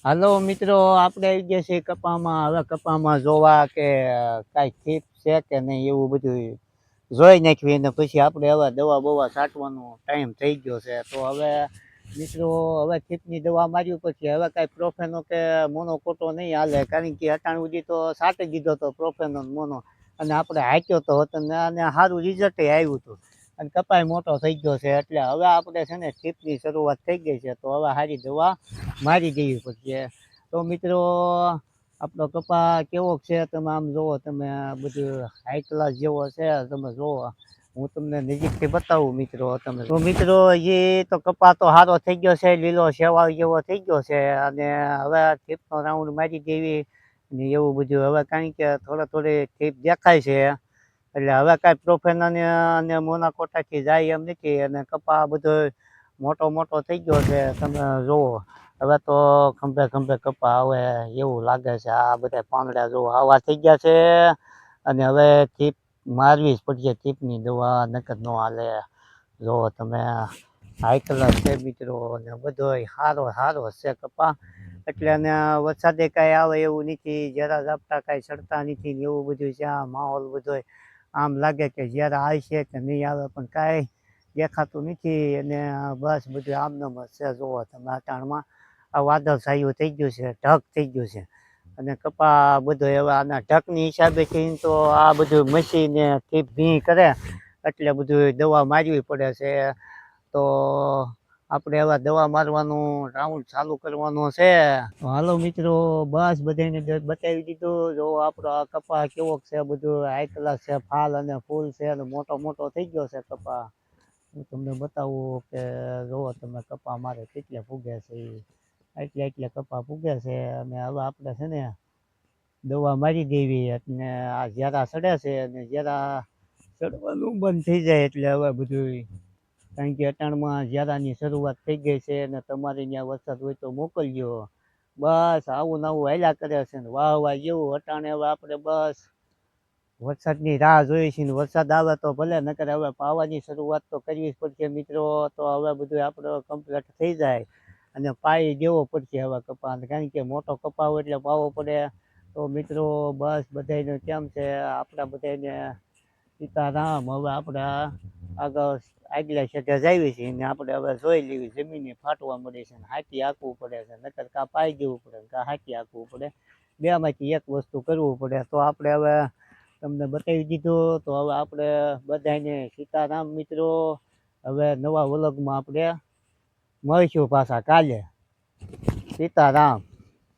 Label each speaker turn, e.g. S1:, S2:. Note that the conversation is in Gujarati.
S1: હાલો મિત્રો, આપણે આવી ગયા છીએ કપામાં. હવે કપામાં જોવા કે કાંઈ થીપ છે કે નહીં એવું બધું જોઈ નાખ્યું, અને પછી આપણે હવે દવા બવા છાંટવાનો ટાઈમ થઈ ગયો છે. તો હવે મિત્રો, હવે થીપની દવા માર્યું પછી હવે કાંઈ પ્રોફેનો કે મોનોકોટો નહીં હાલે, કારણ કે અટાણ સુધી તો છાંટી દીધો હતો પ્રોફેનો મોનો, અને આપણે હાંક્યો તો હતો અને સારું રિઝલ્ટ આવ્યું હતું, અને કપાય મોટો થઈ ગયો છે. એટલે હવે આપણે છે ને થીપની શરૂઆત થઈ ગઈ છે, તો હવે સારી દવા મારી દેવી પડશે. તો મિત્રો, આપણો કપા કેવો છે તમે આમ જુઓ, તમે બધું હાઈ ક્લાસ જેવો છે તમે જુઓ. હું તમને નજીકથી બતાવું મિત્રો. તમે તો મિત્રો, એ તો કપા તો સારો થઈ ગયો છે, લીલો શેવાળ જેવો થઈ ગયો છે, અને હવે થીપનો રાઉન્ડ મારી દેવી ને એવું બધું. હવે કારણ કે થોડી થીપ દેખાય છે, એટલે હવે કાંઈ પ્રોફેનર અને મોનાકોટાથી જાય એમ નથી, અને કપા બધો મોટો મોટો થઈ ગયો છે તમે જુઓ. હવે તો ખંભે ખંભે કપા આવે એવું લાગે છે. આ બધા પાંદડા જો આવા થઈ ગયા છે, અને હવે થીપ મારવી જ પડશે, થીપની દવા નકર ન હાલે. જો તમે હાઈ ક્લાસ છે મિત્રો, અને બધો સારો સારો છે કપા. એટલે અને વરસાદે કાંઈ આવે એવું નથી, જરા ઝાપટા કાંઈ ચડતા નથી ને એવું બધું છે. આ માહોલ બધો આમ લાગે કે જ્યારે આવશે કે નહીં આવે, પણ કાંઈ દેખાતું નથી. અને બસ બધું આમનામ જ છે. જુઓ તમે અટાણમાં આ વાદળ છાયું થઈ ગયું છે, ઢક થઈ ગયું છે, અને કપા બધો હવે આના ઢકની હિસાબેથી તો આ બધું મશીને થીપ ભી કરે, એટલે બધું દવા મારવી પડે છે. તો આપણે હવે દવા મારવાનું રાઉન્ડ ચાલુ કરવાનો છે. તો હાલો મિત્રો, બસ બધાને બતાવી દીધું. જો આપણો આ કપા કેવો છે, બધું હાઈ ક્લાસ છે, ફાલ અને ફૂલ છે, અને મોટો મોટો થઈ ગયો છે કપા. હું તમને બતાવું કે જુઓ તમે કપા મારે કેટલે ફૂગે છે, એટલે કપા ફૂગે છે. અને હવે આપણે છે ને દવા મારી દેવી, એટલે આ ઝેરા સડે છે, અને ઝેરા સડવાનું બંધ થઈ જાય એટલે હવે બધું, કારણ કે અટાણમાં ઝેરાની શરૂઆત થઈ ગઈ છે, અને તમારે ત્યાં વરસાદ હોય તો મોકલજો. બસ આવું નવું હાલ્યા કરે છે ને વાહ વાહ જેવું. અટાણે હવે આપણે બસ વરસાદની રાહ જોઈએ છીએ, વરસાદ આવે તો ભલે, નકર હવે પાવાની શરૂઆત તો કરવી જ પડશે મિત્રો. તો હવે બધું આપણે કમ્પ્લીટ થઈ જાય, અને પાઈ દેવો પડશે હવે કપા, કારણ કે મોટો કપા હોય એટલે પાવો પડે. તો મિત્રો, બસ બધાને કેમ છે, આપણા બધાને સીતારામ. હવે આપણે આગળ આગલા સાથે જાવી છીએ, ને આપણે હવે જોઈ લેવી જમીને ફાટવા મળે છે, ને હાથી હાંકવું પડે છે, નકર કાં પાઈ દેવું પડે કાં હાથી હાંકવું પડે, બેમાંથી એક વસ્તુ કરવું પડે. તો આપણે હવે તમને બતાવી દીધું. તો હવે આપણે બધાને સીતારામ મિત્રો. હવે નવા વ્લોગમાં આપણે મળીશું પાછા કાલે. સીતારામ.